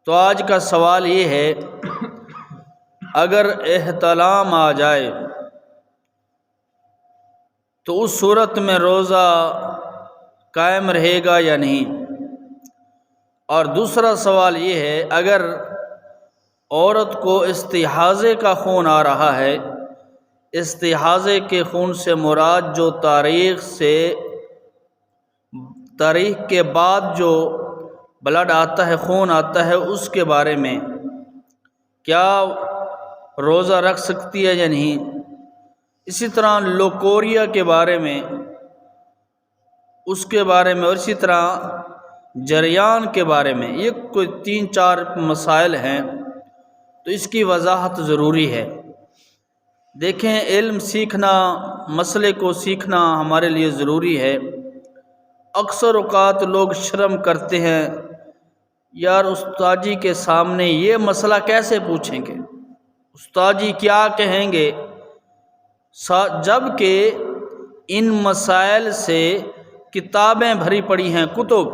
تو آج کا سوال یہ ہے، اگر احتلام آ جائے تو اس صورت میں روزہ قائم رہے گا یا نہیں؟ اور دوسرا سوال یہ ہے، اگر عورت کو استحاضے کا خون آ رہا ہے، استحاضے کے خون سے مراد جو تاریخ کے بعد جو بلڈ آتا ہے، خون آتا ہے، اس کے بارے میں کیا روزہ رکھ سکتی ہے یا نہیں؟ اسی طرح لوکوریا کے بارے میں، اس کے بارے میں، اور اسی طرح جریان کے بارے میں، یہ کوئی 3-4 مسائل ہیں، تو اس کی وضاحت ضروری ہے۔ دیکھیں، علم سیکھنا، مسئلے کو سیکھنا ہمارے لیے ضروری ہے۔ اکثر اوقات لوگ شرم کرتے ہیں، یار استاد جی کے سامنے یہ مسئلہ کیسے پوچھیں گے، استاد جی کیا کہیں گے، جب کہ ان مسائل سے کتابیں بھری پڑی ہیں، کتب،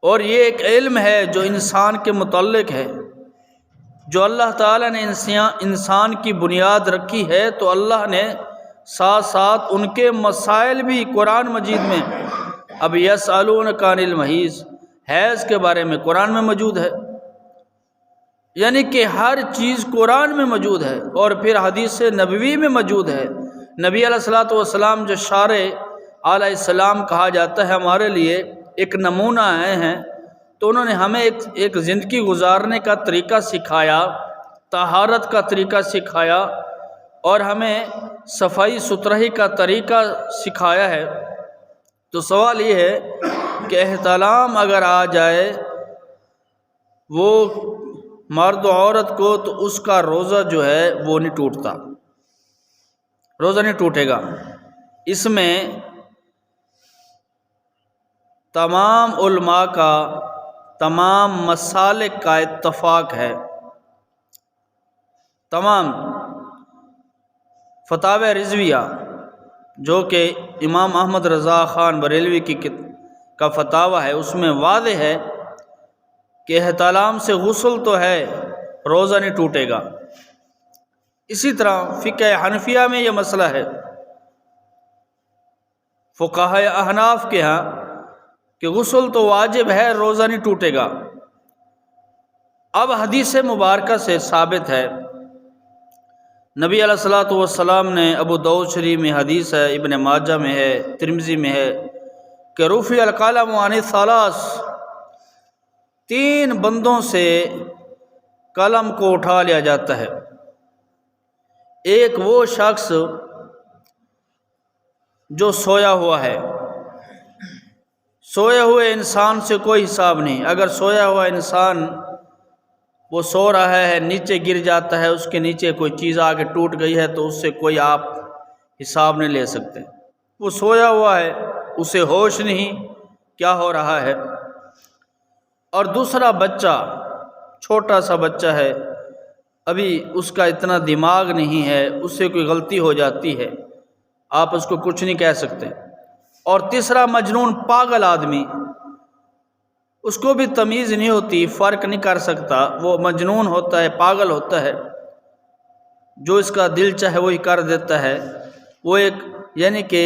اور یہ ایک علم ہے جو انسان کے متعلق ہے، جو اللہ تعالیٰ نے انسان کی بنیاد رکھی ہے، تو اللہ نے ساتھ ساتھ ان کے مسائل بھی قرآن مجید میں، اب یسألونک عن المحیض، حیض کے بارے میں قرآن میں موجود ہے، یعنی کہ ہر چیز قرآن میں موجود ہے، اور پھر حدیث نبوی میں موجود ہے۔ نبی علیہ الصلوۃ والسلام جو شارع علیہ السلام کہا جاتا ہے، ہمارے لیے ایک نمونہ آئے ہیں، تو انہوں نے ہمیں ایک زندگی گزارنے کا طریقہ سکھایا، طہارت کا طریقہ سکھایا، اور ہمیں صفائی ستھرائی کا طریقہ سکھایا ہے۔ تو سوال یہ ہے کہ احتلام اگر آ جائے وہ مرد و عورت کو، تو اس کا روزہ جو ہے وہ نہیں ٹوٹتا، روزہ نہیں ٹوٹے گا۔ اس میں تمام علماء کا، تمام مسالک کا اتفاق ہے، تمام فتاوی رضویہ، جو کہ امام احمد رضا خان بریلوی کا فتاوی ہے، اس میں واضح ہے کہ احتلام سے غسل تو ہے، روزہ نہیں ٹوٹے گا۔ اسی طرح فقہ حنفیہ میں یہ مسئلہ ہے، فقہائے احناف کے ہاں، کہ غسل تو واجب ہے، روزہ نہیں ٹوٹے گا۔ اب حدیث مبارکہ سے ثابت ہے، نبی علیہ الصلوۃ والسلام نے، ابو داؤد شریف میں حدیث ہے، ابن ماجہ میں ہے، ترمذی میں ہے، کہ رفع القلم عن ثلاث، 3 بندوں سے قلم کو اٹھا لیا جاتا ہے۔ ایک وہ شخص جو سویا ہوا ہے، سوئے ہوئے انسان سے کوئی حساب نہیں، اگر سویا ہوا انسان وہ سو رہا ہے، نیچے گر جاتا ہے، اس کے نیچے کوئی چیز آ کے ٹوٹ گئی ہے، تو اس سے کوئی آپ حساب نہیں لے سکتے، وہ سویا ہوا ہے، اسے ہوش نہیں کیا ہو رہا ہے۔ اور دوسرا بچہ، چھوٹا سا بچہ ہے، ابھی اس کا اتنا دماغ نہیں ہے، اس سے کوئی غلطی ہو جاتی ہے، آپ اس کو کچھ نہیں کہہ سکتے۔ اور تیسرا مجنون، پاگل آدمی، اس کو بھی تمیز نہیں ہوتی، فرق نہیں کر سکتا، وہ مجنون ہوتا ہے، پاگل ہوتا ہے، جو اس کا دل چاہے وہی کر دیتا ہے، وہ ایک یعنی کہ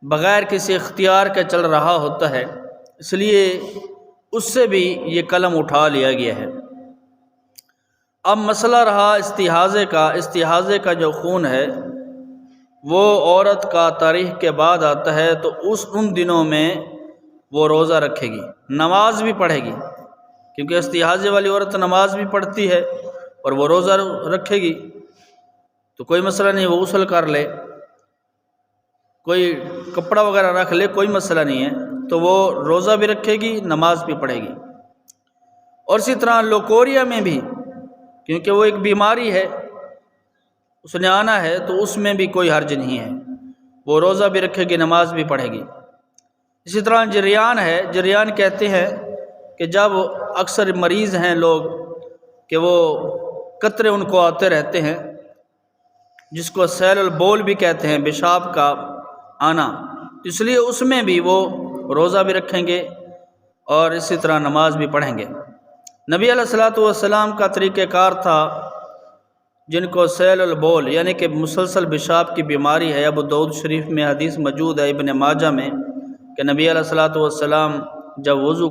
بغیر کسی اختیار کے چل رہا ہوتا ہے، اس لیے اس سے بھی یہ قلم اٹھا لیا گیا ہے۔ اب مسئلہ رہا استحاضے کا۔ استحاضے کا جو خون ہے وہ عورت کا تاریخ کے بعد آتا ہے، تو ان دنوں میں وہ روزہ رکھے گی، نماز بھی پڑھے گی، کیونکہ استحاضے والی عورت نماز بھی پڑھتی ہے اور وہ روزہ رکھے گی، تو کوئی مسئلہ نہیں، وہ غسل کر لے، کوئی کپڑا وغیرہ رکھ لے، کوئی مسئلہ نہیں ہے، تو وہ روزہ بھی رکھے گی، نماز بھی پڑھے گی۔ اور اسی طرح لوکوریا میں بھی، کیونکہ وہ ایک بیماری ہے، اس نے آنا ہے، تو اس میں بھی کوئی حرج نہیں ہے، وہ روزہ بھی رکھے گی، نماز بھی پڑھے گی۔ اسی طرح جریان ہے، جریان کہتے ہیں کہ جب اکثر مریض ہیں لوگ کہ وہ قطرے ان کو آتے رہتے ہیں، جس کو سیل البول بھی کہتے ہیں، پیشاب کا آنا، اس لیے اس میں بھی وہ روزہ بھی رکھیں گے، اور اسی طرح نماز بھی پڑھیں گے۔ نبی علیہ الصلوۃ والسلام کا طریقہ کار تھا، جن کو سیل البول یعنی کہ مسلسل پیشاب کی بیماری ہے، ابو داؤد شریف میں حدیث موجود ہے، ابن ماجہ میں، کہ نبی علیہ الصلوۃ والسلام جب وضو